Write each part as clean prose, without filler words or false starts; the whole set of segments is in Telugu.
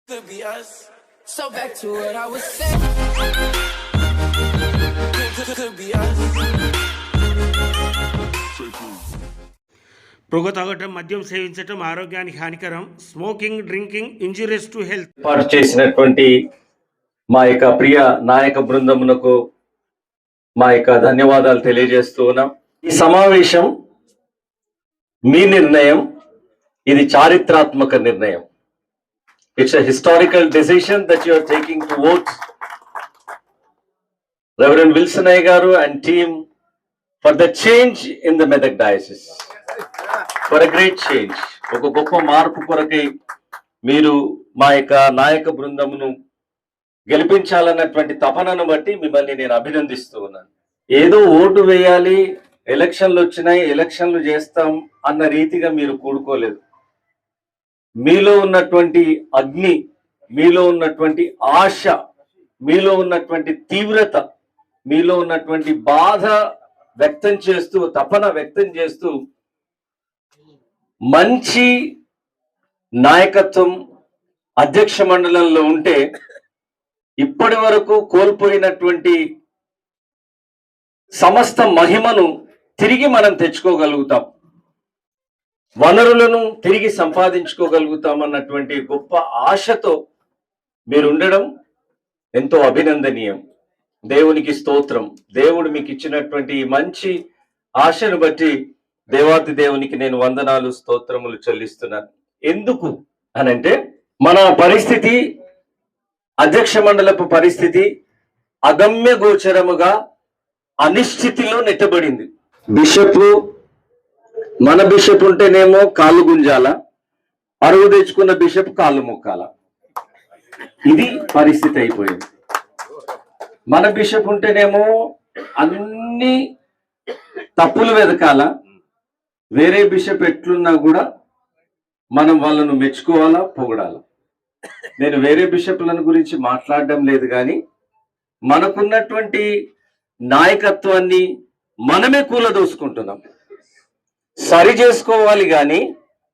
Could be us. So back to what I was saying. Could be us. పొగ తాగటం, మద్యం సేవించటం ఆరోగ్యానికి హానికరం. Smoking, drinking injurious to health. ఏర్పాటు చేసినటువంటి మా యొక్క ప్రియ నాయక బృందమునకు మా యొక్క ధన్యవాదాలు తెలియజేస్తూ ఉన్నాం. ఈ సమావేశం మీ నిర్ణయం, ఇది చారిత్రాత్మక నిర్ణయం. It's a historical decision that you are taking to vote Reverend Wilson Ayyar garu and team for the change in the Medak diocese, for a great change. ఒక గొప్ప మార్పు కొరకై మీరు మా యొక్క నాయక బృందమును గెలిపించాలన్నటువంటి తపనను బట్టి మిమ్మల్ని నేను అభినందిస్తూ ఉన్నాను. ఏదో ఓటు వేయాలి, ఎలక్షన్లు వచ్చినాయి, ఎలక్షన్లు చేస్తాం అన్న రీతిగా మీరు కూడుకోలేదు. మీలో ఉన్నటువంటి అగ్ని, మీలో ఉన్నటువంటి ఆశ, మీలో ఉన్నటువంటి తీవ్రత, మీలో ఉన్నటువంటి బాధ వ్యక్తం చేస్తూ, తపన వ్యక్తం చేస్తూ మంచి నాయకత్వం అధ్యక్ష మండలంలో ఉంటే ఇప్పటి వరకు కోల్పోయినటువంటి సమస్త మహిమను తిరిగి మనం తెచ్చుకోగలుగుతాం, వనరులను తిరిగి సంపాదించుకోగలుగుతాం అన్నటువంటి గొప్ప ఆశతో మీరు ఉండడం ఎంతో అభినందనీయం. దేవునికి స్తోత్రం. దేవుడు మీకు ఇచ్చినటువంటి మంచి ఆశను బట్టి దేవాతి దేవునికి నేను వందనాలు, స్తోత్రములు చెల్లిస్తున్నాను. ఎందుకు అనంటే మన పరిస్థితి, అధ్యక్ష మండలపు పరిస్థితి అగమ్య గోచరముగా అనిశ్చితిలో నెట్టబడింది. బిషప్, మన బిషప్ ఉంటేనేమో కాళ్ళు గుంజాల, అరువు తెచ్చుకున్న బిషప్ కాళ్ళు మొక్కాల. ఇది పరిస్థితి అయిపోయింది. మన బిషప్ ఉంటేనేమో అన్ని తప్పులు వెతకాల, వేరే బిషప్ ఎట్లున్నా కూడా మనం వాళ్ళను మెచ్చుకోవాలా, పొగడాలా. నేను వేరే బిషప్లను గురించి మాట్లాడడం లేదు, కానీ మనకున్నటువంటి నాయకత్వాన్ని మనమే కూలదోసుకుంటున్నాం. సరి చేసుకోవాలి కానీ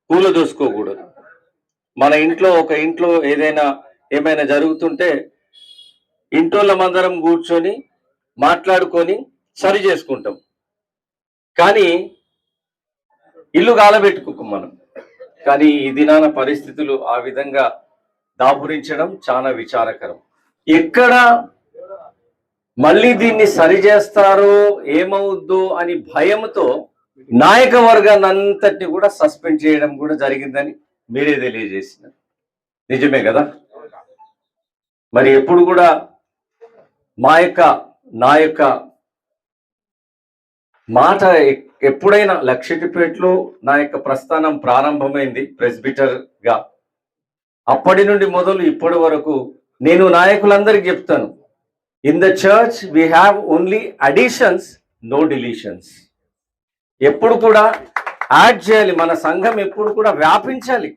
కూలదోసుకోకూడదు. మన ఒక ఇంట్లో ఏమైనా జరుగుతుంటే ఇంటోళ్ళమందరం కూర్చొని మాట్లాడుకొని సరి చేసుకుంటాం, కానీ ఇల్లు గాలబెట్టుకోకు మనం. కానీ ఈ దినాన పరిస్థితులు ఆ విధంగా దాపురించడం చాలా విచారకరం. ఎక్కడ మళ్ళీ దీన్ని సరి చేస్తారో ఏమవుద్దో అని భయంతో నాయక వర్గాన్ని అంతటిని కూడా సస్పెండ్ చేయడం కూడా జరిగిందని మీరే తెలియజేసినారు. నిజమే కదా? మరి ఎప్పుడు కూడా నా యొక్క మాట ఎప్పుడైనా లక్షటిపేటలో నా యొక్క ప్రస్థానం ప్రారంభమైంది ప్రెస్బిటర్ గా. అప్పటి నుండి మొదలు ఇప్పటి వరకు నేను నాయకులందరికీ చెప్తాను, in the church we have only additions, no deletions. ఎప్పుడు కూడా యాడ్ చేయాలి, మన సంఘం ఎప్పుడు కూడా వ్యాపించాలి,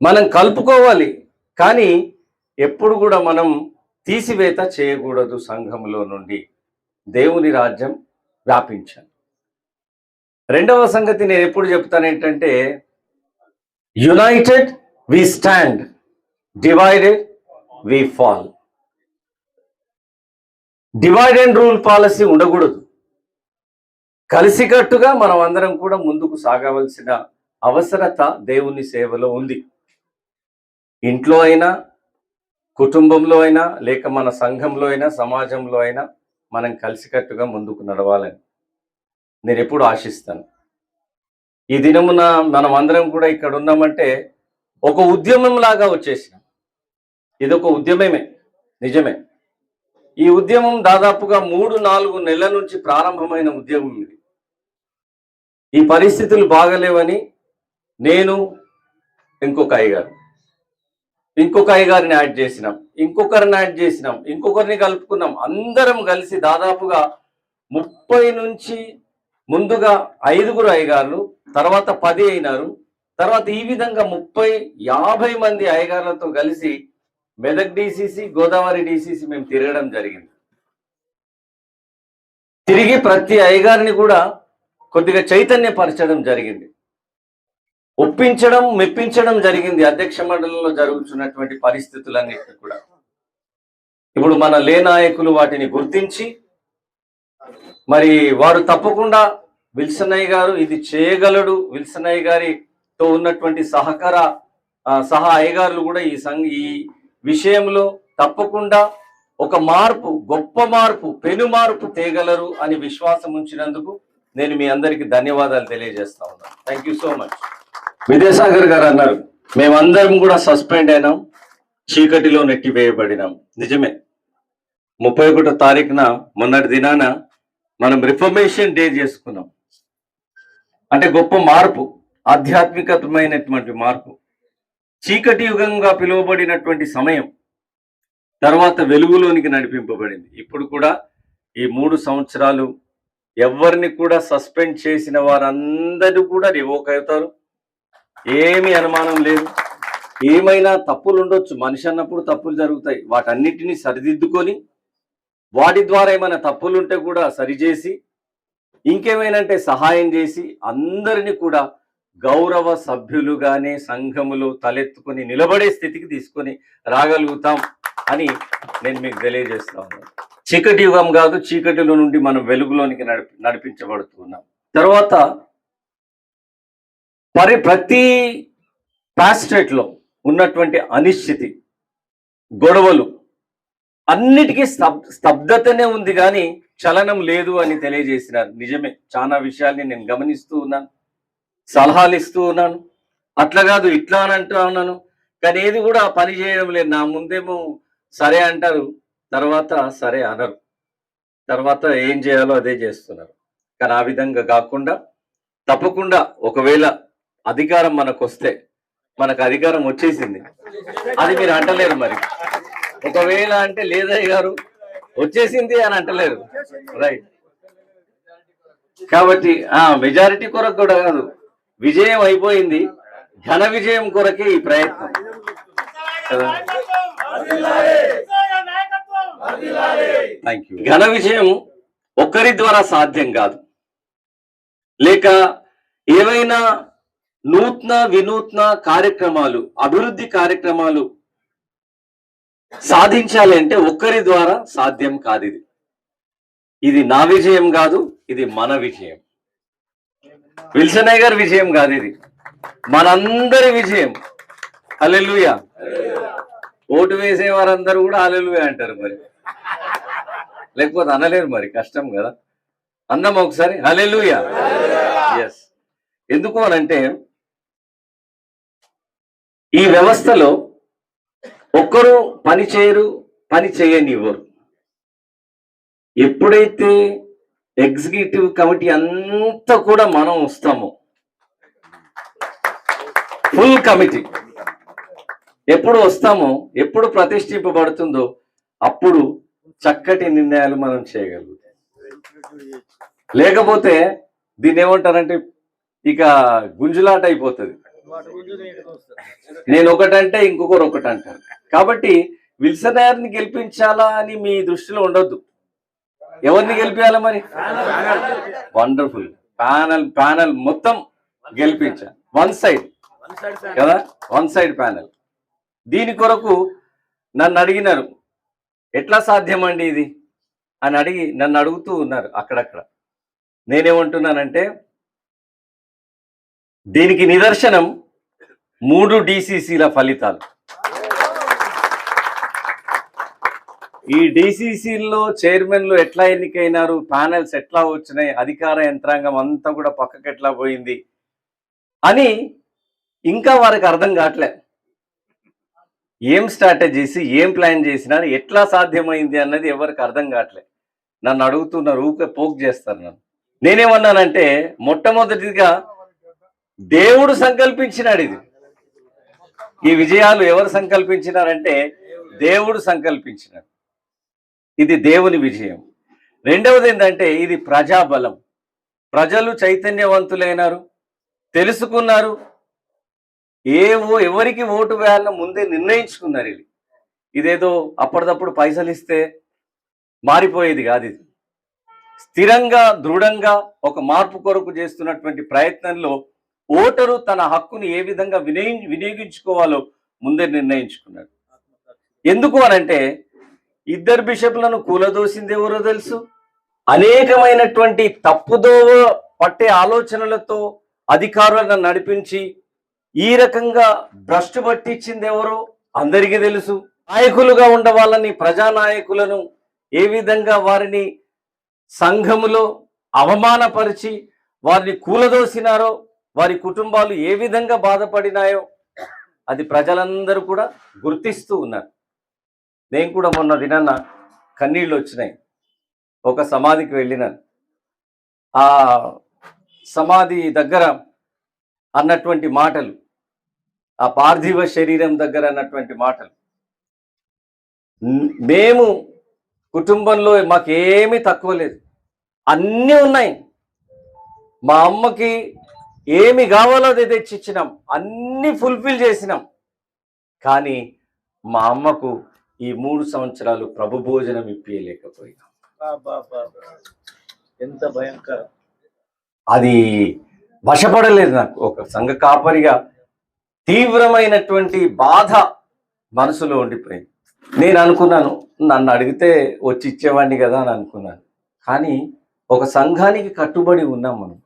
మనం కలుపుకోవాలి, కానీ ఎప్పుడు కూడా మనం తీసివేత చేయకూడదు. సంఘంలో నుండి దేవుని రాజ్యం వ్యాపించాలి. రెండవ సంగతి నేను ఎప్పుడు చెప్తాను ఏంటంటే, united we stand, divided we fall. Divide and rule policy ఉండకూడదు. కలిసికట్టుగా మనం అందరం కూడా ముందుకు సాగవలసిన అవసరత దేవుని సేవలో ఉంది. ఇంట్లో అయినా, కుటుంబంలో అయినా, లేక మన సంఘంలో అయినా, సమాజంలో అయినా మనం కలిసికట్టుగా ముందుకు నడవాలని నేను ఎప్పుడు ఆశిస్తాను. ఈ దినమున మనం అందరం కూడా ఇక్కడ ఉన్నామంటే ఒక ఉద్యమం లాగా వచ్చేసినాం. ఇదొక ఉద్యమమే, నిజమే. ఈ ఉద్యమం దాదాపుగా 3-4 నెలల నుంచి ప్రారంభమైన ఉద్యమం ఇది. ఈ పరిస్థితులు బాగలేవని నేను, ఇంకొక అయ్యగారిని యాడ్ చేసినాం, ఇంకొకరిని యాడ్ చేసినాం, ఇంకొకరిని కలుపుకున్నాం. అందరం కలిసి దాదాపుగా 30 నుంచి ముందుగా 5 అయ్యగారులు, తర్వాత 10 అయినారు, తర్వాత ఈ విధంగా 30-50 మంది అయ్యగారులతో కలిసి మెదక్ డిసిసి, గోదావరి డిసిసి మేము తిరగడం జరిగింది. తిరిగి ప్రతి అయ్యగారిని కూడా కొద్దిగా చైతన్యపరచడం జరిగింది. ఒప్పించడం మెప్పించడం జరిగింది అధ్యక్ష మండలిలో జరుగుతున్నటువంటి పరిస్థితులన్నిటిని కూడా. ఇప్పుడు మన లే నాయకులు వాటిని గుర్తించి మరి వారు తప్పకుండా విల్సనయ్య గారు ఇది చేయగలడు, విల్సనయ్య గారితో ఉన్నటువంటి సహా అయ్యగారులు కూడా ఈ విషయంలో తప్పకుండా ఒక మార్పు, గొప్ప మార్పు, పెను మార్పు తేగలరు అని విశ్వాసం ఉంచినందుకు నేను మీ అందరికీ ధన్యవాదాలు తెలియజేస్తా ఉన్నాను. Thank you so much. Vidyasagar గారు అన్నారు మేమందరం కూడా సస్పెండ్ అయినాం, చీకటిలో నెట్టివేయబడినాం. నిజమే. 31వ తారీఖున మొన్నటి దినాన మనం రిఫర్మేషన్ డే చేసుకున్నాం. అంటే గొప్ప మార్పు, ఆధ్యాత్మికమైనటువంటి మార్పు. చీకటి యుగంగా పిలువబడినటువంటి సమయం తర్వాత వెలుగులోనికి నడిపింపబడింది. ఇప్పుడు కూడా ఈ 3 సంవత్సరాలు ఎవరిని కూడా సస్పెండ్ చేసిన వారందరూ కూడా రివోక్ అవుతారు. ఏమీ అనుమానం లేదు. ఏమైనా తప్పులు ఉండొచ్చు, మనిషి అన్నప్పుడు తప్పులు జరుగుతాయి. వాటన్నిటినీ సరిదిద్దుకొని వాటి ద్వారా ఏమైనా తప్పులు ఉంటే కూడా సరిచేసి ఇంకేమైనా సహాయం చేసి అందరినీ కూడా గౌరవ సభ్యులుగానే సంఘములో తలెత్తుకొని నిలబడే స్థితికి తీసుకొని రాగలుగుతాం అని నేను మీకు తెలియజేస్తా ఉన్నాను. చీకటి యుగం కాదు, చీకటిలో నుండి మనం వెలుగులోనికి నడిపించబడుతున్నాం. తర్వాత ప్రతి పాస్టేట్లో ఉన్నటువంటి అనిశ్చితి, గొడవలు అన్నిటికీ స్తబ్దతనే ఉంది కానీ చలనం లేదు అని తెలియజేసినారు. నిజమే. చాలా విషయాల్ని నేను గమనిస్తూ ఉన్నాను, సలహాలు ఇస్తూ ఉన్నాను. అట్లా కాదు ఇట్లా అని అంటూ ఉన్నాను, కానీ ఏది కూడా పని చేయడం లేదు. నా ముందేమో సరే అంటారు, తర్వాత సరే అనరు, తర్వాత ఏం చేయాలో అదే చేస్తున్నారు. కానీ ఆ విధంగా కాకుండా తప్పకుండా ఒకవేళ అధికారం మనకు వస్తే, మనకు అధికారం వచ్చేసింది అది మీరు అంటలేరు. మరి ఒకవేళ అంటే లేదయ్య గారు వచ్చేసింది అని అంటలేరు, రైట్? కాబట్టి మెజారిటీ కొరకు కూడా కాదు, విజయం అయిపోయింది, ఘన విజయం కొరకే ఈ ప్రయత్నం కదా. Thank you. ఘన విజయం ఒక్కరి ద్వారా సాధ్యం కాదు. లేక ఏవైనా వినూత్న కార్యక్రమాలు, అభివృద్ధి కార్యక్రమాలు సాధించాలి అంటే ఒక్కరి ద్వారా సాధ్యం కాదు. ఇది నా విజయం కాదు, ఇది మన విజయం. విల్సనయ్య గారి విజయం కాదు, ఇది మనందరి విజయం. హల్లెలూయా. ఓటు వేసే వారందరూ కూడా హల్లెలూయా అంటారు, మరి లేకపోతే అనలేరు, మరి కష్టం కదా. అందం ఒకసారి హల్లెలూయా. ఎస్. ఎందుకు అనంటే ఈ వ్యవస్థలో ఒక్కరు పని చేయరు, పని చేయనివ్వరు. ఎప్పుడైతే ఎగ్జిక్యూటివ్ కమిటీ అంతా కూడా మనం వస్తామో, ఫుల్ కమిటీ ఎప్పుడు వస్తామో, ఎప్పుడు ప్రతిష్ఠింపబడుతుందో అప్పుడు చక్కటి నిర్ణయాలు మనం చేయగలుగుతాం. లేకపోతే దీన్ని ఏమంటారంటే ఇక గుంజులాట అయిపోతుంది. నేను ఒకటంటే ఇంకొకరు ఒకటి అంటారు. కాబట్టి విల్సనయ్యని గెలిపించాలా అని మీ దృష్టిలో ఉండొద్దు. ఎవరిని గెలిపించాలా మరి? వండర్ఫుల్ ప్యానల్ మొత్తం గెలిపించాలి. వన్ సైడ్ కదా, వన్ సైడ్ ప్యానల్. దీని కొరకు నన్ను అడిగినారు, ఎట్లా సాధ్యమండి ఇది అని నన్ను అడుగుతూ ఉన్నారు అక్కడక్కడ. నేనేమంటున్నానంటే దీనికి నిదర్శనం 3 DCCల ఫలితాలు. ఈ DCCల్లో చైర్మన్లు ఎట్లా ఎన్నికైనారు, ప్యానెల్స్ ఎట్లా వచ్చినాయి, అధికార యంత్రాంగం అంతా కూడా పక్కకి ఎట్లా పోయింది అని ఇంకా వారికి అర్థం కావట్లే. ఏం స్ట్రాటజీస్, ఏం ప్లాన్ చేసినారు, ఎట్లా సాధ్యమైంది అన్నది ఎవరికి అర్థం కావట్లే. నన్ను అడుగుతున్నారు, ఊకే పోక్ చేస్తారు నన్ను. నేనేమన్నానంటే మొట్టమొదటిగా దేవుడు సంకల్పించినాడు. ఈ విజయాలు ఎవరు సంకల్పించినారంటే దేవుడు సంకల్పించినాడు. ఇది దేవుని విజయం. రెండవది ఏంటంటే ఇది ప్రజాబలం. ప్రజలు చైతన్యవంతులైనారు, తెలుసుకున్నారు, ఎవరికి ఓటు వేయాలని ముందే నిర్ణయించుకున్నారు. ఇదేదో అప్పటిదప్పుడు పైసలు ఇస్తే మారిపోయేది కాదు. ఇది స్థిరంగా, దృఢంగా ఒక మార్పు కొరకు చేస్తున్నటువంటి ప్రయత్నంలో ఓటరు తన హక్కుని ఏ విధంగా వినియోగించుకోవాలో ముందే నిర్ణయించుకున్నాడు. ఎందుకు అనంటే ఇద్దరు బిషప్లను కూలదోసింది ఎవరో తెలుసు, అనేకమైనటువంటి తప్పుదోవ పట్టే ఆలోచనలతో అధికారులను నడిపించి ఈ రకంగా భ్రష్టు పట్టించింది ఎవరో అందరికీ తెలుసు. నాయకులుగా ఉండ వాళ్ళని, ప్రజానాయకులను ఏ విధంగా వారిని సంఘములో అవమానపరిచి వారిని కూలదోసినారో, వారి కుటుంబాలు ఏ విధంగా బాధపడినాయో అది ప్రజలందరూ కూడా గుర్తిస్తూ ఉన్నారు. నేను కూడా మొన్న దినాన్న కన్నీళ్ళు వచ్చినాయి. ఒక సమాధికి వెళ్ళినాను. ఆ సమాధి దగ్గర అన్నటువంటి మాటలు, ఆ పార్థివ శరీరం దగ్గర అన్నటువంటి మాటలు, మేము కుటుంబంలో మాకేమీ తక్కువ లేదు, అన్నీ ఉన్నాయి, మా అమ్మకి ఏమి కావాలో అది తెచ్చిచ్చినాం, అన్నీ ఫుల్ఫిల్ చేసినాం, కానీ మా అమ్మకు ఈ 3 సంవత్సరాలు ప్రభు భోజనం ఇప్పియలేకపోయినాం. ఎంత భయంకరం! అది వశపడలేదు నాకు. ఒక సంఘ కాపరిగా తీవ్రమైనటువంటి బాధ మనసులో ఉండిపోయింది. నేను అనుకున్నాను, నన్ను అడిగితే వచ్చి ఇచ్చేవాడిని కదా అని అనుకున్నాను. కానీ ఒక సంఘానికి కట్టుబడి ఉన్నాం మనం.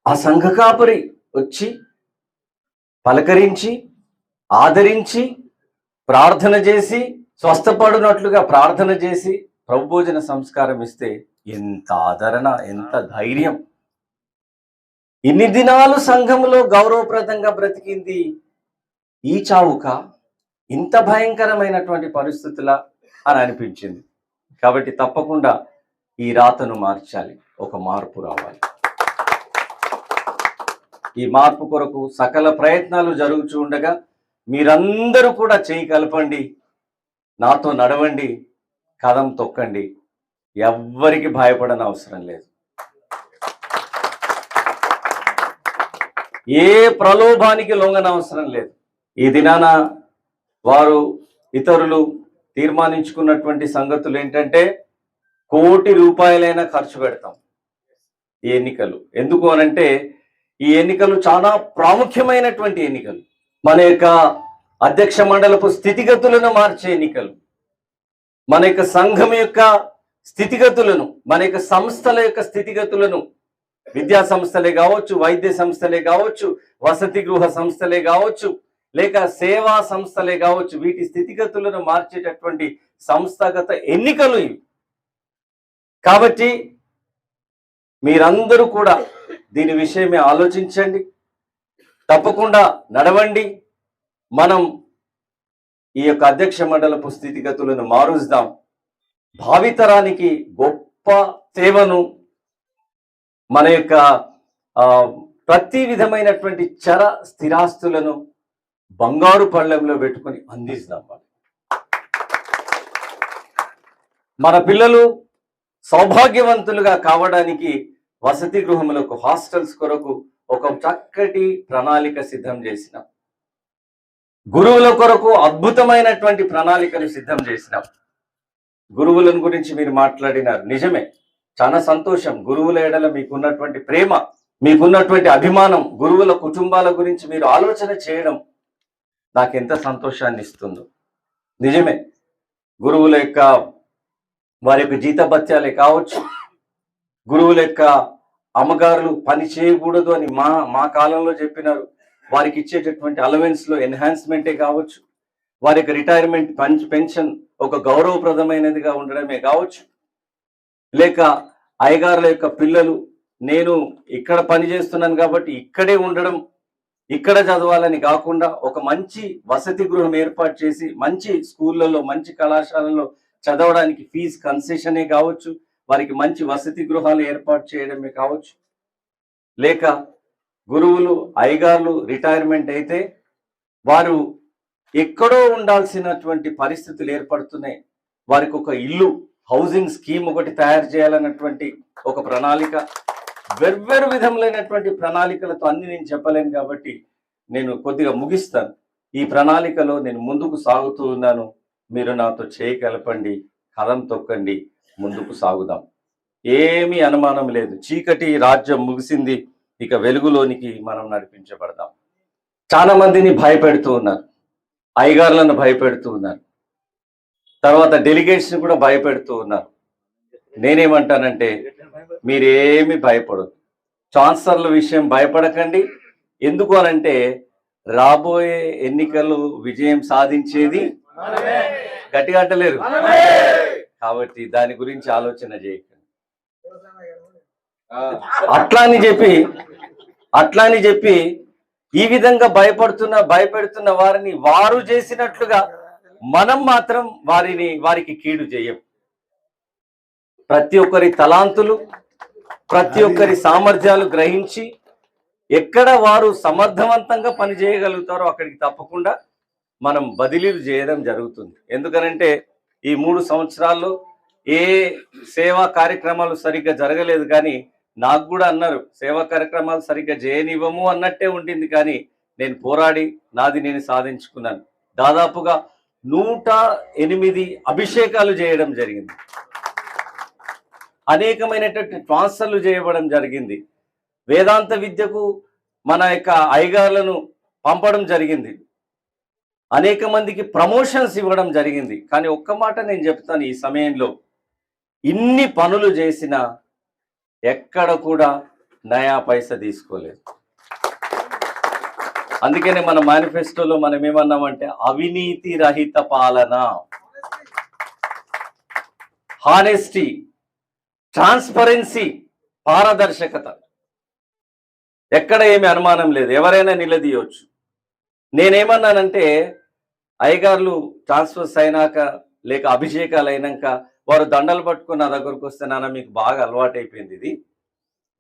ఆ సంఘ కాపరి వచ్చి పలకరించి, ఆదరించి, ప్రార్థన చేసి, స్వస్థపడినట్లుగా ప్రార్థన చేసి ప్రభు భోజన సంస్కారం ఇస్తే ఎంత ఆదరణ, ఎంత ధైర్యం! ఇన్ని దినాలు సంఘంలో గౌరవప్రదంగా బ్రతికింది ఈ చావుక, ఇంత భయంకరమైనటువంటి పరిస్థితుల అని అనిపించింది. కాబట్టి తప్పకుండా ఈ రాతను మార్చాలి, ఒక మార్పు రావాలి. ఈ మార్పు కొరకు సకల ప్రయత్నాలు జరుగుతూ ఉండగా మీరందరూ కూడా చేయి కలపండి, నాతో నడవండి, కదం తొక్కండి. ఎవ్వరికి భయపడని అవసరం లేదు. ఏ ప్రలోభానికి లొంగన అవసరం లేదు. ఈ దినాన వారు ఇతరులు తీర్మానించుకున్నటువంటి సంగతులు ఏంటంటే, ₹1,00,00,000 ఖర్చు పెడతాం ఈ ఎన్నికలు. ఎందుకు అనంటే ఈ ఎన్నికలు చాలా ప్రాముఖ్యమైనటువంటి ఎన్నికలు. మన యొక్క అధ్యక్ష మండలపు స్థితిగతులను మార్చే ఎన్నికలు, మన యొక్క సంఘం యొక్క స్థితిగతులను, మన యొక్క సంస్థల యొక్క స్థితిగతులను, విద్యా సంస్థలే కావచ్చు, వైద్య సంస్థలే కావచ్చు, వసతి గృహ సంస్థలే కావచ్చు, లేక సేవా సంస్థలే కావచ్చు, వీటి స్థితిగతులను మార్చేటటువంటి సంస్థాగత ఎన్నికలు ఇవి. కాబట్టి మీరందరూ కూడా దీని విషయమే ఆలోచించండి, తప్పకుండా నడవండి. మనం ఈ యొక్క అధ్యక్ష మండలపు స్థితిగతులను మారుద్దాం. భావితరానికి గొప్ప సేవను, మన యొక్క ప్రతి విధమైనటువంటి చర స్థిరాస్తులను బంగారు పళ్ళెంలో పెట్టుకొని అందిస్తాం. మన పిల్లలు సౌభాగ్యవంతులుగా కావడానికి వసతి గృహములకు, హాస్టల్స్ కొరకు ఒక చక్కటి ప్రణాళిక సిద్ధం చేసినాం. గురువుల కొరకు అద్భుతమైనటువంటి ప్రణాళికను సిద్ధం చేసినాం. గురువులను గురించి మీరు మాట్లాడినారు, నిజమే, చాలా సంతోషం. గురువుల ఎడల మీకున్నటువంటి ప్రేమ, మీకున్నటువంటి అభిమానం, గురువుల కుటుంబాల గురించి మీరు ఆలోచన చేయడం నాకెంత సంతోషాన్ని ఇస్తుందో. నిజమే, గురువుల యొక్క వారి యొక్క జీతభత్యాలే కావచ్చు, గురువుల యొక్క అమ్మగారులు పని చేయకూడదు అని మా కాలంలో చెప్పినారు. వారికి ఇచ్చేటటువంటి అలవెన్స్లో ఎన్హాన్స్మెంటే కావచ్చు, వారి యొక్క రిటైర్మెంట్ పెన్షన్ ఒక గౌరవప్రదమైనదిగా ఉండడమే కావచ్చు, లేక అయ్యగారుల యొక్క పిల్లలు నేను ఇక్కడ పని చేస్తున్నాను కాబట్టి ఇక్కడే ఉండడం, ఇక్కడ చదవాలని కాకుండా ఒక మంచి వసతి గృహం ఏర్పాటు చేసి మంచి స్కూళ్ళలో, మంచి కళాశాలలో చదవడానికి ఫీజు కన్సెషనే కావచ్చు, వారికి మంచి వసతి గృహాలు ఏర్పాటు చేయడమే కావచ్చు, లేక గురువులు అయ్యగారులు రిటైర్మెంట్ అయితే వారు ఎక్కడో ఉండాల్సినటువంటి పరిస్థితులు ఏర్పడుతున్నాయి. వారికి ఒక ఇల్లు, హౌసింగ్ స్కీమ్ ఒకటి తయారు చేయాలన్నటువంటి ఒక ప్రణాళిక, వెర్వేరు విధములైనటువంటి ప్రణాళికలతో అన్ని నేను చెప్పలేను కాబట్టి నేను కొద్దిగా ముగిస్తాను. ఈ ప్రణాళికలో నేను ముందుకు సాగుతూ ఉన్నాను. మీరు నాతో చేయి కలపండి, కదం తొక్కండి, ముందుకు సాగుదాం. ఏమీ అనుమానం లేదు. చీకటి రాజ్యం ముగిసింది, ఇక వెలుగులోనికి మనం నడిపించబడదాం. చాలా మందిని భయపెడుతూ ఉన్నారు, అయ్యగారులను భయపెడుతూ ఉన్నారు, తర్వాత డెలిగేట్స్ని కూడా భయపెడుతూ ఉన్నారు. నేనేమంటానంటే మీరేమి భయపడదు, ఛాన్సలర్ల విషయం భయపడకండి. ఎందుకు అనంటే రాబోయే ఎన్నికలు విజయం సాధించేది గట్టిగా అంటలేరు కాబట్టి దాని గురించి ఆలోచన చేయకండి. అట్లా అని చెప్పి ఈ విధంగా భయపెడుతున్న వారిని వారు చేసినట్లుగా మనం మాత్రం వారికి కీడు చేయం. ప్రతి ఒక్కరి తలాంతులు, ప్రతి ఒక్కరి సామర్థ్యాలు గ్రహించి ఎక్కడ వారు సమర్థవంతంగా పని చేయగలుగుతారో అక్కడికి తప్పకుండా మనం బదిలీలు చేయడం జరుగుతుంది. ఎందుకనంటే ఈ 3 సంవత్సరాల్లో ఏ సేవా కార్యక్రమాలు సరిగ్గా జరగలేదు, కానీ నాకు కూడా అన్నారు సేవా కార్యక్రమాలు సరిగ్గా చేయనివ్వము అన్నట్టే ఉండింది. కానీ నేను పోరాడి నాది నేను సాధించుకున్నాను. దాదాపుగా 108 అభిషేకాలు చేయడం జరిగింది, అనేకమైనటువంటి ట్రాన్స్ఫర్లు చేయబడం జరిగింది, వేదాంత విద్యకు మన యొక్క అయ్యగారులను పంపడం జరిగింది, అనేక మందికి ప్రమోషన్స్ ఇవ్వడం జరిగింది. కానీ ఒక్క మాట నేను చెప్తాను, ఈ సమయంలో ఇన్ని పనులు చేసినా ఎక్కడ కూడా నయా పైసా తీసుకోలేదు. అందుకనే మన మేనిఫెస్టోలో మనం ఏమన్నామంటే అవినీతి రహిత పాలన, హానెస్టీ, ట్రాన్స్పరెన్సీ, పారదర్శకత, ఎక్కడ ఏమి అనుమానం లేదు, ఎవరైనా నిలదీయవచ్చు. నేనేమన్నానంటే అయ్యగారులు ట్రాన్స్ఫర్స్ అయినాక లేక అభిషేకాలు అయినాక వారు దండలు పట్టుకుని నా దగ్గరకు వస్తే, నాన్న మీకు బాగా అలవాటు అయిపోయింది, ఇది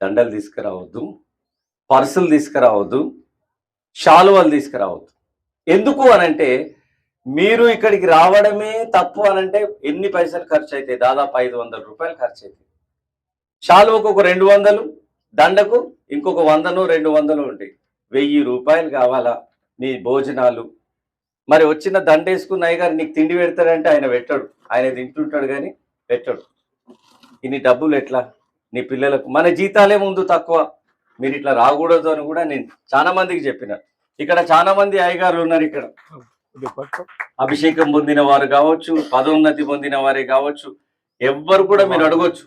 దండలు తీసుకురావద్దు, పర్సులు తీసుకురావద్దు, శాలువాలు తీసుకురావద్దు. ఎందుకు అనంటే మీరు ఇక్కడికి రావడమే తప్పు అనంటే ఎన్ని పైసలు ఖర్చు అవుతాయి? దాదాపు 500 రూపాయలు ఖర్చు అవుతాయి. శాలువకు ఒక 200, దండకు ఇంకొక 100-200 ఉంటాయి. 1000 రూపాయలు కావాలా నీ భోజనాలు? మరి వచ్చిన దండ వేసుకున్న అయ్యగారు నీకు తిండి పెడతాడంటే ఆయన పెట్టాడు, ఆయన తింటుంటాడు కానీ పెట్టాడు. ఇన్ని డబ్బులు ఎట్లా నీ పిల్లలకు? మన జీతాలే ముందు తక్కువ, మీరు ఇట్లా రాకూడదు అని కూడా నేను చాలా మందికి చెప్పిన. ఇక్కడ చాలా మంది అయ్యగారులు ఉన్నారు, ఇక్కడ అభిషేకం పొందిన వారు కావచ్చు, పదోన్నతి పొందిన వారే కావచ్చు, ఎవ్వరు కూడా మీరు అడగొచ్చు,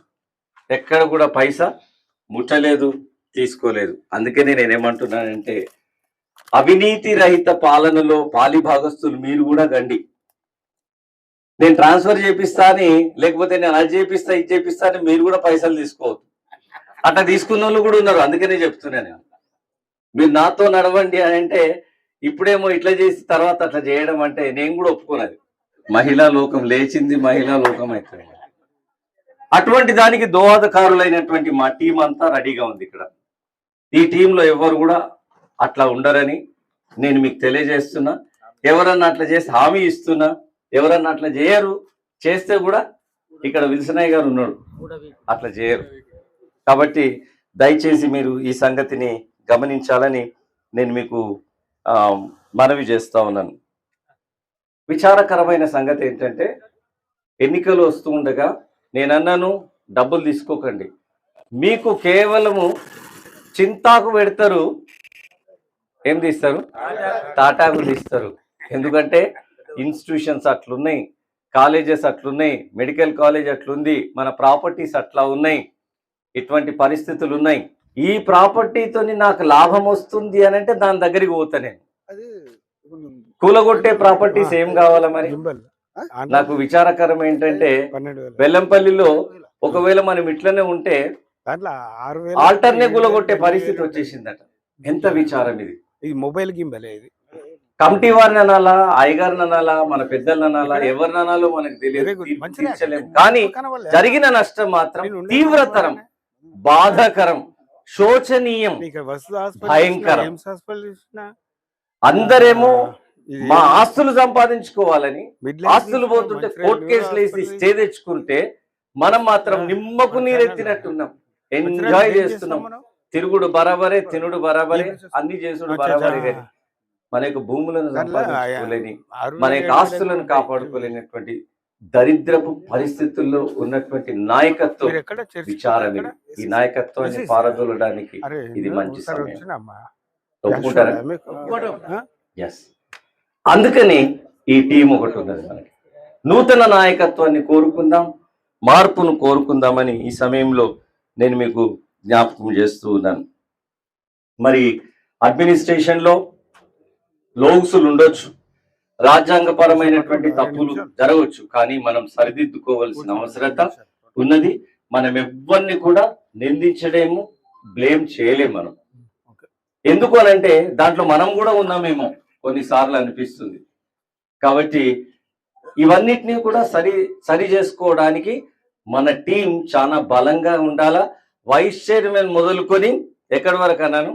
ఎక్కడ కూడా పైసా ముట్టలేదు, తీసుకోలేదు. అందుకే నేనేమంటున్నానంటే అవినీతి రహిత పాలనలో పాలి భాగస్తులు మీరు కూడా గండి. నేను ట్రాన్స్ఫర్ చేపిస్తా అని, లేకపోతే నేను అది చేపిస్తా ఇది చేపిస్తా అని మీరు కూడా పైసలు తీసుకోవద్దు. అట్లా తీసుకున్న వాళ్ళు కూడా ఉన్నారు. అందుకనే చెప్తున్నాను, మీరు నాతో నడవండి అని అంటే ఇప్పుడేమో ఇట్లా చేసి తర్వాత అట్లా చేయడం అంటే నేను కూడా ఒప్పుకోనది. మహిళా లోకం లేచింది, మహిళా లోకం అవుతుంది. అటువంటి దానికి దోహదకారులైనటువంటి మా టీం అంతా రెడీగా ఉంది. ఇక్కడ ఈ టీంలో ఎవరు కూడా అట్లా ఉండరని నేను మీకు తెలియజేస్తున్నా. ఎవరన్నా అట్లా చేసి హామీ ఇస్తున్నా, ఎవరన్నా అట్లా చేయరు, చేస్తే కూడా ఇక్కడ విల్సనయ్య గారు ఉన్నాడు, అట్లా చేయరు. కాబట్టి దయచేసి మీరు ఈ సంగతిని గమనించాలని నేను మీకు మనవి చేస్తా ఉన్నాను. విచారకరమైన సంగతి ఏంటంటే ఎన్నికలు వస్తూ ఉండగా నేనన్నాను డబ్బులు తీసుకోకండి, మీకు కేవలము చింతాకు పెడతారు, ఏం తీస్తారు? తాటాకు తీస్తారు. ఎందుకంటే ఇన్స్టిట్యూషన్స్ అట్లున్నాయి, కాలేజెస్ అట్లున్నాయి, మెడికల్ కాలేజ్ అట్లుంది, మన ప్రాపర్టీస్ అట్లా ఉన్నాయి, ఇటువంటి పరిస్థితులు ఉన్నాయి. ఈ ప్రాపర్టీతో నాకు లాభం వస్తుంది అని అంటే దాని దగ్గరికి పోతా నేను. కూలగొట్టే ప్రాపర్టీస్ ఏం కావాలా మరి? నాకు విచారకరం ఏంటంటే బెల్లంపల్లిలో ఒకవేళ మనం ఇట్లనే ఉంటే ఆల్టర్నే కూలగొట్టే పరిస్థితి వచ్చేసిందట. ఎంత విచారం ఇది! ఇది మొబైల్ గింబలే. ఇది కమిటీ వారిని అనాలా, అయ్యగారిని అనాలా, మన పెద్దలను అనాలా, ఎవరిని అనాలో మనకు తెలియదు, తీర్చలేము. కానీ జరిగిన నష్టం మాత్రం తీవ్రతరం, బాధాకరం, శోచనీయం, భయంకరం. అందరేమో మా ఆస్తులు సంపాదించుకోవాలని ఆస్తులు పోతుంటే కోర్టు కేసులు వేసి స్టే తెచ్చుకుంటే మనం మాత్రం నిమ్మకు నీరెత్తినట్టున్నాం, ఎంజాయ్ చేస్తున్నాం. తిరుగుడు బరాబరే, తినుడు బరాబరే, అన్ని చేసుడు బరాబరే. కానీ మన యొక్క భూములను సంపాదించుకోలేని, మన యొక్క ఆస్తులను కాపాడుకోలేనటువంటి దరిద్రపు పరిస్థితుల్లో ఉన్నటువంటి నాయకత్వం మీరు ఎక్కడ చర్చ్ విచారం ఇది. ఈ నాయకత్వాన్ని పారదోలడానికి అరే ఇది మంచి ఒకసారి సమయం. వచ్చినమ్మా ఒప్పుకుంటారా? మీకు ఎస్. అందుకని ఈ టీం ఒకటి ఉన్నది మనకి. నూతన నాయకత్వాన్ని కోరుకుందాం, మార్పును కోరుకుందామని ఈ సమయంలో నేను మీకు జ్ఞాపకం చేస్తూ ఉన్నాను. మరి అడ్మినిస్ట్రేషన్లో లోగుసులు ఉండొచ్చు, రాజ్యాంగపరమైనటువంటి తప్పులు జరగవచ్చు, కానీ మనం సరిదిద్దుకోవాల్సిన అవసరత ఉన్నది. మనం ఎవరిని కూడా నిందించలేము, బ్లేమ్ చేయలేము. మనం ఎందుకు అనంటే దాంట్లో మనం కూడా ఉన్నామేమో కొన్నిసార్లు అనిపిస్తుంది. కాబట్టి ఇవన్నిటినీ కూడా సరి చేసుకోవడానికి మన టీం చాలా బలంగా ఉండాలా. వైస్ చైర్మన్ మొదలుకొని ఎక్కడి వరకు అన్నాను,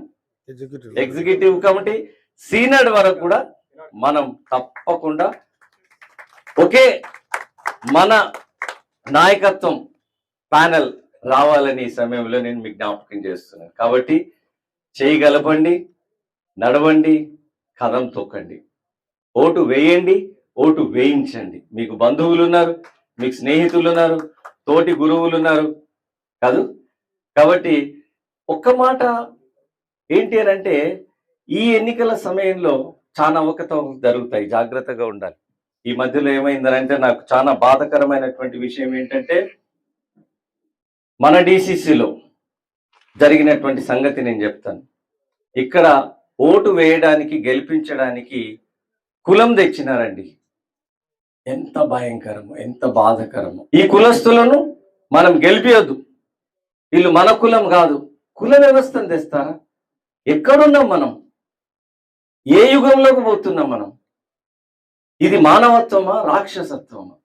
ఎగ్జిక్యూటివ్ కమిటీ, సీనియర్ వరకు కూడా మనం తప్పకుండా ఒకే మన నాయకత్వం ప్యానెల్ రావాలని ఈ సమయంలో నేను మీకు జ్ఞాపకం చేస్తున్నాను. కాబట్టి చేయగలపండి, నడవండి, కదం తొక్కండి, ఓటు వేయండి, ఓటు వేయించండి. మీకు బంధువులు ఉన్నారు, మీకు స్నేహితులు ఉన్నారు, తోటి గురువులు ఉన్నారు కాదు. కాబట్టి ఒక్క మాట ఏంటి అని అంటే, ఈ ఎన్నికల సమయంలో చాలా అవకతవకలు జరుగుతాయి, జాగ్రత్తగా ఉండాలి. ఈ మధ్యలో ఏమైందనంటే నాకు చాలా బాధకరమైనటువంటి విషయం ఏంటంటే, మన డిసిసిలో జరిగినటువంటి సంగతి నేను చెప్తాను. ఇక్కడ ఓటు వేయడానికి, గెలిపించడానికి కులం తెచ్చినారండి. ఎంత భయంకరము, ఎంత బాధకరము. ఈ కులస్తులను మనం గెలిపియొద్దు, వీళ్ళు మన కులం కాదు. కుల వ్యవస్థను తెస్తారా? ఎక్కడున్నాం మనం? ఏ యుగంలోకి పోతున్నాం మనం? ఇది మానవత్వమా, రాక్షసత్వమా?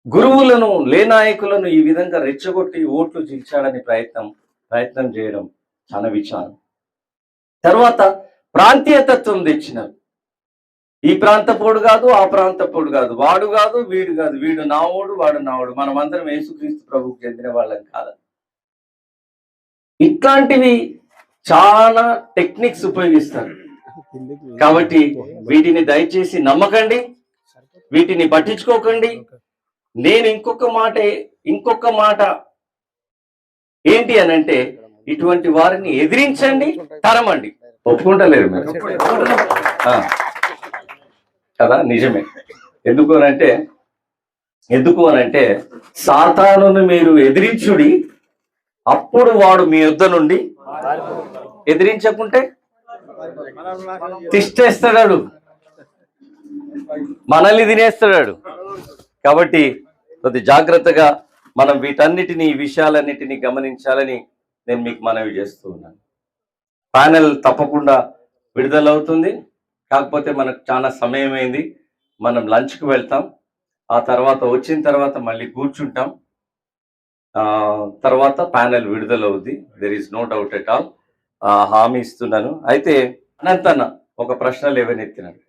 గురువులను, లేనాయకులను ఈ విధంగా రెచ్చగొట్టి ఓట్లు చీల్చాలని ప్రయత్నం చేయడం చాలా విచారం. తర్వాత ప్రాంతీయతత్వం తెచ్చినారు. ఈ ప్రాంతపోడు కాదు, ఆ ప్రాంతపోడు కాదు, వాడు కాదు, వీడు కాదు, వీడు నావోడు, వాడు నావోడు, మనం అందరం యేసుక్రీస్తు ప్రభువుకు చెందిన వాళ్ళం కాదు. ఇట్లాంటివి చాలా టెక్నిక్స్ ఉపయోగిస్తారు. కాబట్టి వీటిని దయచేసి నమ్మకండి, వీటిని పట్టించుకోకండి. నేను ఇంకొక మాట ఏంటి అనంటే, ఇటువంటి వారిని ఎదిరించండి, తరమండి. ఒప్పుకుంటలేరు మీరు కదా? నిజమే. ఎందుకు అనంటే సాతానును మీరు ఎదిరించుడి, అప్పుడు వాడు మీ యుద్ధ నుండి, ఎదిరించకుంటే తిష్టేస్తాడు, మనల్ని తినేస్తాడు. కాబట్టి కొద్ది జాగ్రత్తగా మనం వీటన్నిటిని, ఈ విషయాలన్నిటినీ గమనించాలని నేను మీకు మనవి చేస్తూ ఉన్నాను. ప్యానెల్ తప్పకుండా విడుదలవుతుంది. కాకపోతే మనకు చాలా సమయం అయింది. మనం లంచ్కి వెళ్తాం, ఆ తర్వాత వచ్చిన తర్వాత మళ్ళీ కూర్చుంటాం, తర్వాత ప్యానెల్ విడుదలవుద్ది. There is no doubt at all, హామీ ఇస్తున్నాను. అయితే అనంతన్న ఒక ప్రశ్న లేవనెత్తినాడు,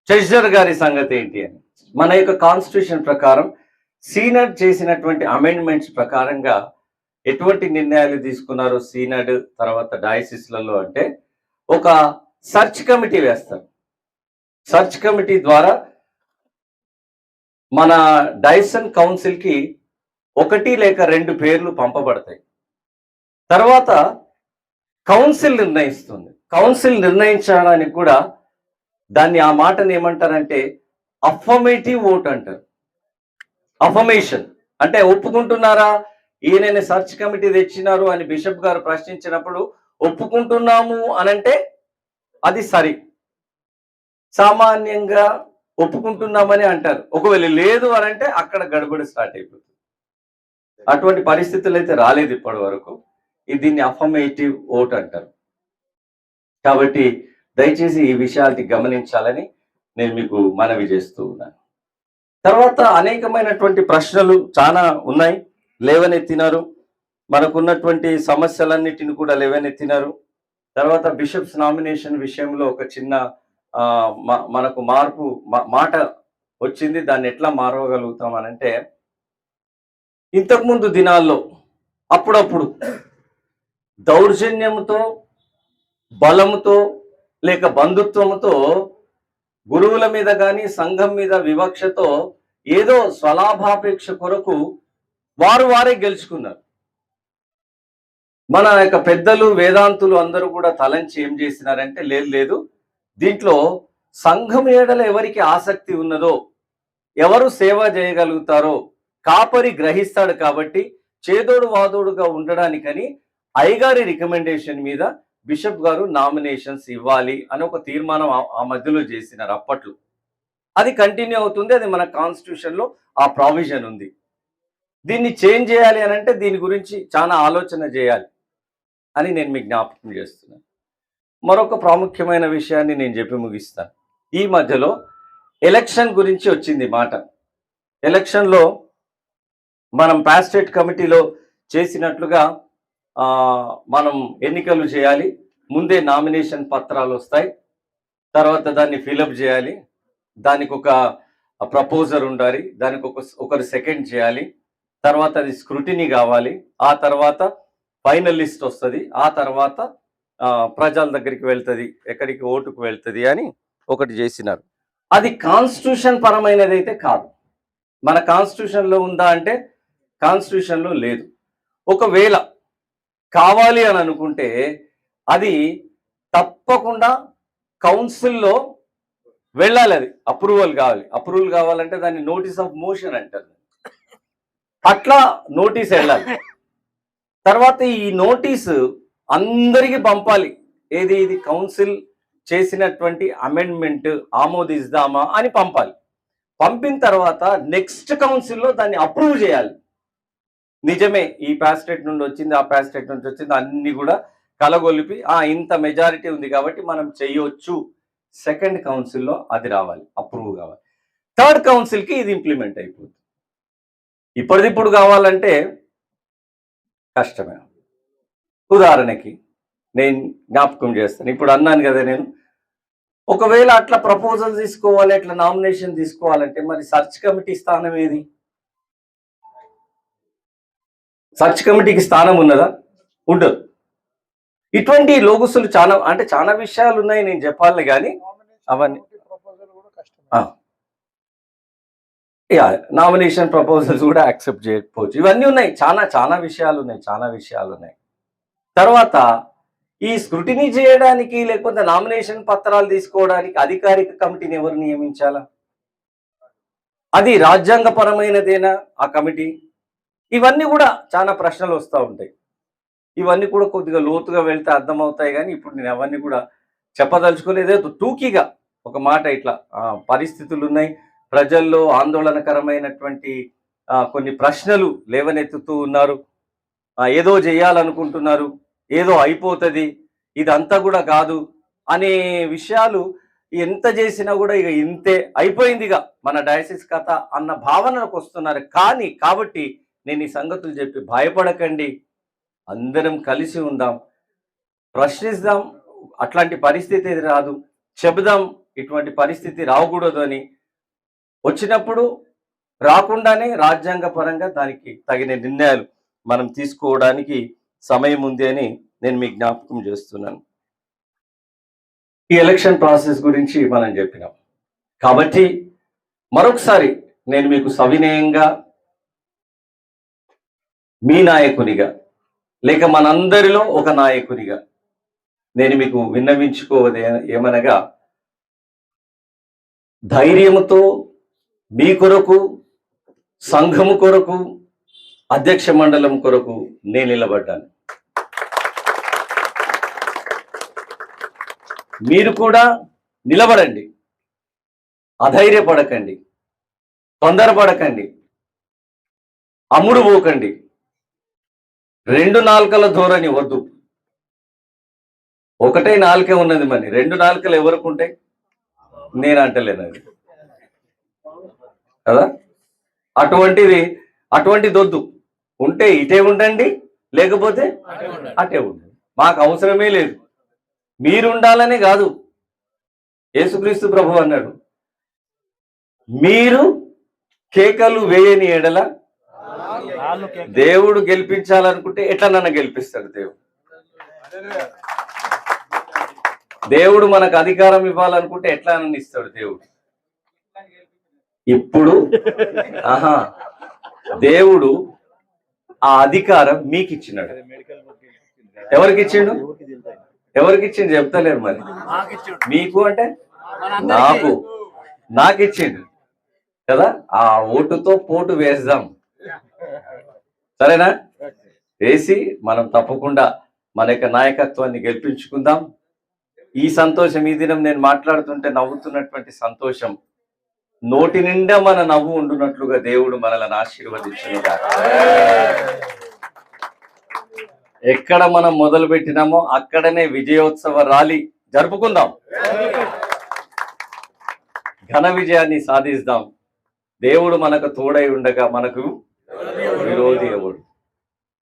ట్రెజరర్ గారి సంగతి ఏంటి అని. మన యొక్క కాన్స్టిట్యూషన్ ప్రకారం సీనడ్ చేసినటువంటి అమెండ్మెంట్స్ ప్రకారంగా ఎటువంటి నిర్ణయాలు తీసుకున్నారు సీనడ్ తర్వాత డయాసిస్లలో అంటే, ఒక సర్చ్ కమిటీ వేస్తారు. సర్చ్ కమిటీ ద్వారా మన డైసన్ కౌన్సిల్కి 1 లేక 2 పేర్లు పంపబడతాయి. తర్వాత కౌన్సిల్ నిర్ణయిస్తుంది. కౌన్సిల్ నిర్ణయించడానికి కూడా దాన్ని, ఆ మాటను ఏమంటారంటే అఫర్మేటివ్ ఓట్ అంటారు. అఫర్మేషన్ అంటే ఒప్పుకుంటున్నారా, ఈయనని సర్చ్ కమిటీ తెచ్చినారు అని బిషప్ గారు ప్రశ్నించినప్పుడు ఒప్పుకుంటున్నాము అనంటే అది సరి, సామాన్యంగా ఒప్పుకుంటున్నామని అంటారు. ఒకవేళ లేదు అనంటే అక్కడ గడబడి స్టార్ట్ అయిపోతుంది. అటువంటి పరిస్థితులు అయితే రాలేదు ఇప్పటి వరకు. దీన్ని అఫర్మేటివ్ ఓట్ అంటారు. కాబట్టి దయచేసి ఈ విషయాన్ని గమనించాలని నేను మీకు మనవి చేస్తూ ఉన్నాను. తర్వాత అనేకమైనటువంటి ప్రశ్నలు చాలా ఉన్నాయి, లేవనెత్తినారు. మనకున్నటువంటి సమస్యలన్నిటిని కూడా లేవనెత్తినారు. తర్వాత బిషప్స్ నామినేషన్ విషయంలో ఒక చిన్న మనకు మాట వచ్చింది. దాన్ని ఎట్లా మారవగలుగుతాం అనంటే, ఇంతకుముందు దినాల్లో అప్పుడప్పుడు దౌర్జన్యంతో, బలముతో లేక బంధుత్వంతో గురువుల మీద కానీ సంఘం మీద వివక్షతో ఏదో స్వలాభాపేక్ష కొరకు వారే గెలుచుకున్నారు. మన యొక్క పెద్దలు వేదాంతులు అందరూ కూడా తలంచి ఏం చేసినారంటే లేదు దీంట్లో సంఘం ఏడల ఎవరికి ఆసక్తి ఉన్నదో, ఎవరు సేవ చేయగలుగుతారో కాపరి గ్రహిస్తాడు కాబట్టి చేదోడు వాదోడుగా ఉండడానికని అయ్యగారి రికమెండేషన్ మీద బిషప్ గారు నామినేషన్స్ ఇవ్వాలి అని ఒక తీర్మానం ఆ మధ్యలో చేసినారు అప్పట్లో. అది కంటిన్యూ అవుతుంది. అది మన కాన్స్టిట్యూషన్ లో ఆ ప్రావిజన్ ఉంది. దీన్ని చేంజ్ చేయాలి అని అంటే దీని గురించి చాలా ఆలోచన చేయాలి అని నేను మీకు జ్ఞాపకం చేస్తున్నాను. మరొక ప్రాముఖ్యమైన విషయాన్ని నేను చెప్పి ముగిస్తాను. ఈ మధ్యలో ఎలక్షన్ గురించి వచ్చింది మాట. ఎలక్షన్లో మనం పాస్టేట్ కమిటీలో చేసినట్లుగా మనం ఎన్నికలు చేయాలి. ముందే నామినేషన్ పత్రాలు వస్తాయి, తర్వాత దాన్ని ఫిలప్ చేయాలి, దానికి ఒక ప్రపోజర్ ఉండాలి, దానికి ఒకరు సెకండ్ చేయాలి, తర్వాత అది స్క్రూటినీ కావాలి, ఆ తర్వాత ఫైనల్ లిస్ట్ వస్తుంది, ఆ తర్వాత ప్రజల దగ్గరికి వెళ్తుంది, ఎక్కడికి ఓటుకు వెళ్తుంది అని ఒకటి చేసినారు. అది కాన్స్టిట్యూషన్ పరమైనది అయితే కాదు. మన కాన్స్టిట్యూషన్లో ఉందా అంటే కాన్స్టిట్యూషన్లో లేదు. ఒకవేళ కావాలి అని అనుకుంటే అది తప్పకుండా కౌన్సిల్లో వెళ్ళాలి, అది అప్రూవల్ కావాలంటే దాన్ని నోటీస్ ఆఫ్ మోషన్ అంటారు. అట్లా నోటీస్ వెళ్ళాలి. తర్వాత ఈ నోటీసు అందరికీ పంపాలి. ఇది కౌన్సిల్ చేసినటువంటి అమెండ్మెంట్ ఆమోదిద్దామా అని పంపాలి. పంపిన తర్వాత నెక్స్ట్ కౌన్సిల్లో దాన్ని అప్రూవ్ చేయాలి. నిజమే, ఈ పాస్టేట్ నుండి వచ్చింది, ఆ పాస్టేట్ నుంచి వచ్చింది, అన్ని కూడా కలగొలిపి ఇంత మెజారిటీ ఉంది కాబట్టి మనం చేయొచ్చు. సెకండ్ కౌన్సిల్లో అది రావాలి, అప్రూవ్ కావాలి. థర్డ్ కౌన్సిల్కి ఇది ఇంప్లిమెంట్ అయిపోతుంది. ఇప్పటిదిప్పుడు కావాలంటే కష్టమే. ఉదాహరణకి నేను జ్ఞాపకం చేస్తాను, ఇప్పుడు అన్నాను కదా నేను, ఒకవేళ అట్లా ప్రపోజల్ తీసుకోవాలి, అట్లా నామినేషన్ తీసుకోవాలంటే మరి సర్చ్ కమిటీ స్థానం ఏది? సర్చ్ కమిటీకి స్థానం ఉన్నదా? ఉండదు. ఇటువంటి లోగుసులు చాలా విషయాలు ఉన్నాయి, నేను చెప్పాలి కానీ అవన్నీ నామినేషన్ ప్రపోజల్స్ కూడా యాక్సెప్ట్ చేయకపోవచ్చు. ఇవన్నీ ఉన్నాయి, చాలా విషయాలు ఉన్నాయి. తర్వాత ఈ స్క్రూటినీ చేయడానికి లేకపోతే నామినేషన్ పత్రాలు తీసుకోవడానికి అధికారిక కమిటీని ఎవరు నియమించాలా? అది రాజ్యాంగపరమైనదేనా ఆ కమిటీ? ఇవన్నీ కూడా చాలా ప్రశ్నలు వస్తూ ఉంటాయి. ఇవన్నీ కూడా కొద్దిగా లోతుగా వెళ్తే అర్థమవుతాయి, కానీ ఇప్పుడు నేను అవన్నీ కూడా చెప్పదలుచుకోలేదు. టూకీగా ఒక మాట, ఇట్లా పరిస్థితులు ఉన్నాయి, ప్రజల్లో ఆందోళనకరమైనటువంటి కొన్ని ప్రశ్నలు లేవనెత్తుతూ ఉన్నారు. ఏదో చేయాలనుకుంటున్నారు, ఏదో అయిపోతుంది, ఇదంతా కూడా కాదు అనే విషయాలు ఎంత చేసినా కూడా ఇక ఇంతే అయిపోయిందిగా మన డయాసిస్ కథ అన్న భావనకు వస్తున్నారు. కాబట్టి నేను ఈ సంగతులు చెప్పి భయపడకండి, అందరం కలిసి ఉందాం, ప్రశ్నిద్దాం, అట్లాంటి పరిస్థితి రాదు, చెబుదాం ఇటువంటి పరిస్థితి రాకూడదు అని. వచ్చినప్పుడు రాకుండానే రాజ్యాంగ పరంగా దానికి తగిన నిర్ణయాలు మనం తీసుకోవడానికి సమయం ఉంది అని నేను మీకు జ్ఞాపకం చేస్తున్నాను. ఈ ఎలక్షన్ ప్రాసెస్ గురించి మనం చెప్పినాం కాబట్టి మరొకసారి నేను మీకు సవినయంగా మీ నాయకునిగా లేక మనందరిలో ఒక నాయకునిగా నేను మీకు విన్నవించుకోవదే ఏమనగా, ధైర్యముతో మీ కొరకు, సంఘము కొరకు, అధ్యక్ష మండలం కొరకు నేను నిలబడ్డాను. మీరు కూడా నిలబడండి, అధైర్యపడకండి, తొందరపడకండి, అమ్ముడు పోకండి, రెండు నాలుకల ధోరణి వద్దు. ఒకటే నాలుకే ఉన్నది, మరి రెండు నాలుకలు ఎవరికి ఉంటాయి? నేను అంటలేను అది కదా. అటువంటిది వద్దు. ఉంటే ఇటే ఉండండి, లేకపోతే అటే ఉండండి, మాకు అవసరమే లేదు. మీరు ఉండాలనే కాదు, యేసుక్రీస్తు ప్రభు అన్నాడు, మీరు కేకలు వేయని ఎడల దేవుడు గెలిపించాలనుకుంటే ఎట్లా నన్ను గెలిపిస్తాడు? దేవుడు మనకు అధికారం ఇవ్వాలనుకుంటే ఎట్లా నన్ను ఇస్తాడు దేవుడు? ఇప్పుడు ఆహా దేవుడు ఆ అధికారం మీకు ఇచ్చినాడు. ఎవరికి ఇచ్చిండు? ఎవరికి ఇచ్చిండు చెప్తలేరు మరి. మీకు అంటే నాకు ఇచ్చిండు కదా. ఆ ఓటుతో పోటు వేద్దాం, సరేనా? వేసి మనం తప్పకుండా మన యొక్క నాయకత్వాన్ని గెలిపించుకుందాం. ఈ సంతోషం, ఈ దినం నేను మాట్లాడుతుంటే నవ్వుతున్నటువంటి సంతోషం, నోటి నిండా మన నవ్వు ఉండునట్లుగా దేవుడు మనల్ని ఆశీర్వదించునుగా. ఎక్కడ మనం మొదలు పెట్టినామో అక్కడనే విజయోత్సవ ర్యాలీ జరుపుకుందాం, ఘన విజయాన్ని సాధిస్తాం. దేవుడు మనకు తోడై ఉండగా మనకు విరోధి ఎవడు?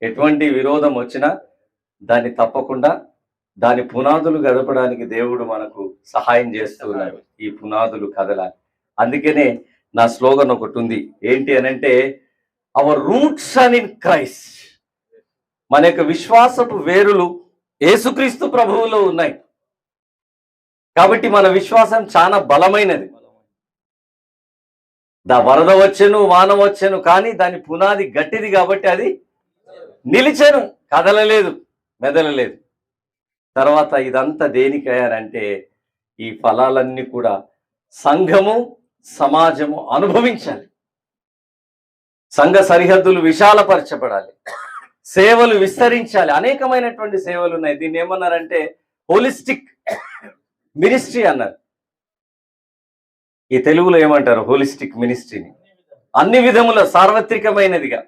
ఎటువంటి విరోధం వచ్చినా దాన్ని తప్పకుండా దాని పునాదులు గడపడానికి దేవుడు మనకు సహాయం చేస్తున్నాడు. ఈ పునాదులు కదలాలి. అందుకనే నా స్లోగన్ ఒకటి ఉంది. ఏంటి అనంటే, our roots are in Christ. మన యొక్క విశ్వాసపు వేరులు యేసుక్రీస్తు ప్రభువులో ఉన్నాయి. కాబట్టి మన విశ్వాసం చాలా బలమైనది. వరద వచ్చెను, వాన వచ్చెను, కానీ దాని పునాది గట్టిది కాబట్టి అది నిలిచెను, కదలలేదు, మెదలలేదు. తర్వాత ఇదంతా దేనికయ్యారంటే, ఈ ఫలాలన్నీ కూడా సంఘము, సమాజము అనుభవించాలి. సంఘ సరిహద్దులు విశాలపరచబడాలి, సేవలు విస్తరించాలి. అనేకమైనటువంటి సేవలు ఉన్నాయి. దీన్ని ఏమన్నారంటే హోలిస్టిక్ మినిస్ట్రీ అన్నారు. ఈ తెలుగులో ఏమంటారు? హోలిస్టిక్ మినిస్ట్రీని. అన్ని విధముల సార్వత్రికమైనదిగా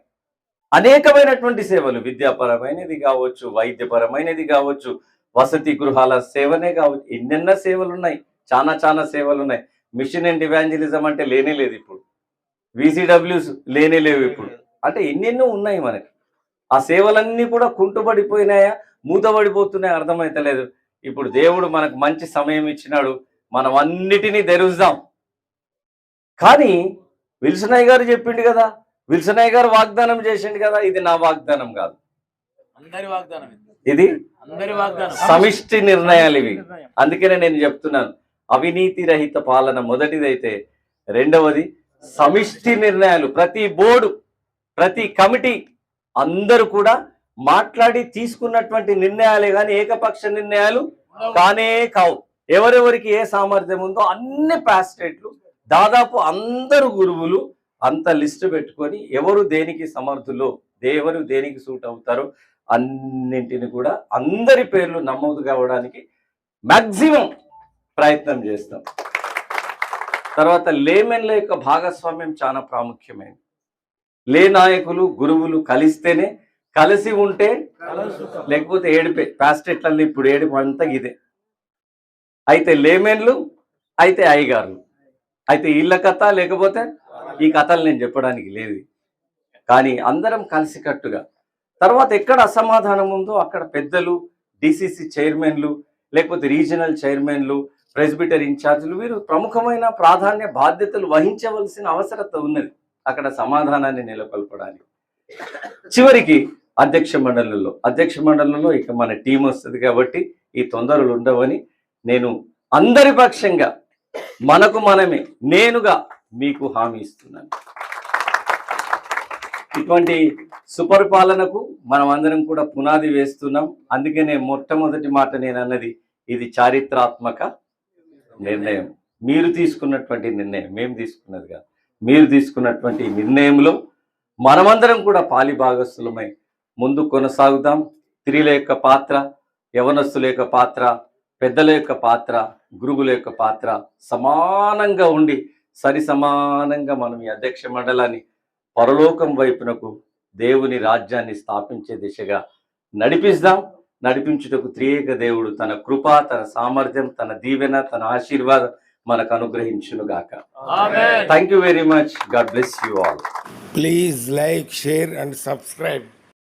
అనేకమైనటువంటి సేవలు, విద్యాపరమైనది కావచ్చు, వైద్యపరమైనది కావచ్చు, వసతి గృహాల సేవనే కావచ్చు, ఎన్నెన్న సేవలు ఉన్నాయి. చాలా సేవలు ఉన్నాయి. మిషన్ అండ్ ఇవాంజలిజం అంటే లేనే లేదు ఇప్పుడు. విసిడబ్ల్యూస్ లేనే లేవు ఇప్పుడు. అంటే ఎన్నెన్నో ఉన్నాయి మనకి. ఆ సేవలన్నీ కూడా కుంటుపడిపోయినాయా, మూతపడిపోతున్నాయా అర్థమైతలేదు. ఇప్పుడు దేవుడు మనకు మంచి సమయం ఇచ్చినాడు, మనం అన్నిటినీ తెరుద్దాం. కానీ విల్సనయ్య గారు చెప్పిండు కదా, విల్సనయ్య గారు వాగ్దానం చేసిండు కదా, ఇది నా వాగ్దానం కాదు, ఇది సమిష్టి నిర్ణయాలు ఇవి. అందుకనే నేను చెప్తున్నాను, అవినీతి రహిత పాలన మొదటిదైతే, రెండవది సమిష్టి నిర్ణయాలు. ప్రతి బోర్డు, ప్రతి కమిటీ అందరూ కూడా మాట్లాడి తీసుకున్నటువంటి నిర్ణయాలే కానీ ఏకపక్ష నిర్ణయాలు కానే కావు. ఎవరెవరికి ఏ సామర్థ్యం ఉందో అన్ని పాస్టేట్లు, దాదాపు అందరు గురువులు అంత లిస్టు పెట్టుకొని ఎవరు దేనికి సమర్థులో, ఎవరు దేనికి సూట్ అవుతారో అన్నింటిని కూడా అందరి పేర్లు నమోదు కావడానికి మ్యాక్సిమం ప్రయత్నం చేస్తాం. తర్వాత లేమెన్ల యొక్క భాగస్వామ్యం చాలా ప్రాముఖ్యమైనది. లే నాయకులు, గురువులు కలిస్తేనే, కలిసి ఉంటే, లేకపోతే ఏడిపే. పాస్టేట్లలో ఇప్పుడు ఏడుపు అంతా ఇదే. అయితే లేమెన్లు, అయితే అయ్యగారులు, అయితే వీళ్ళ కథ, లేకపోతే ఈ కథలు నేను చెప్పడానికి లేదు. కానీ అందరం కలిసికట్టుగా, తర్వాత ఎక్కడ అసమాధానం ఉందో అక్కడ పెద్దలు, డిసిసి చైర్మన్లు, లేకపోతే రీజనల్ చైర్మన్లు, ప్రెస్బిటర్ ఇన్ఛార్జీలు, వీరు ప్రముఖమైన ప్రాధాన్య బాధ్యతలు వహించవలసిన అవసరత ఉన్నది అక్కడ సమాధానాన్ని నెలకొల్పడానికి. చివరికి అధ్యక్ష మండలిలో ఇక మన టీం వస్తుంది కాబట్టి ఈ తొందరలు ఉండవని నేను అందరి పక్షంగా, మనకు మనమే, నేనుగా మీకు హామీ ఇస్తున్నాను. ఇటువంటి సుపరిపాలనకు మనం అందరం కూడా పునాది వేస్తున్నాం. అందుకనే మొట్టమొదటి మాట నేను అన్నది, ఇది చారిత్రాత్మక నిర్ణయం. మీరు తీసుకున్నటువంటి నిర్ణయం, మేము తీసుకున్నది కాదు. మీరు తీసుకున్నటువంటి నిర్ణయంలో మనమందరం కూడా పాలి భాగస్థులమై ముందు కొనసాగుదాం. స్త్రీల యొక్క పాత్ర, యవనస్తుల యొక్క పాత్ర, పెద్దల యొక్క పాత్ర, గురువుల యొక్క పాత్ర సమానంగా ఉండి సరి సమానంగా మనం ఈ అధ్యక్ష మండలాన్ని పరలోకం వైపునకు, దేవుని రాజ్యాన్ని స్థాపించే దిశగా నడిపిస్తాం. నడిపించుటకు త్రియేక దేవుడు తన కృప, తన సామర్థ్యం, తన దీవెన, తన ఆశీర్వాదం మనకు అనుగ్రహించును గాక. Thank you very much. God bless you all. Please like, share and subscribe.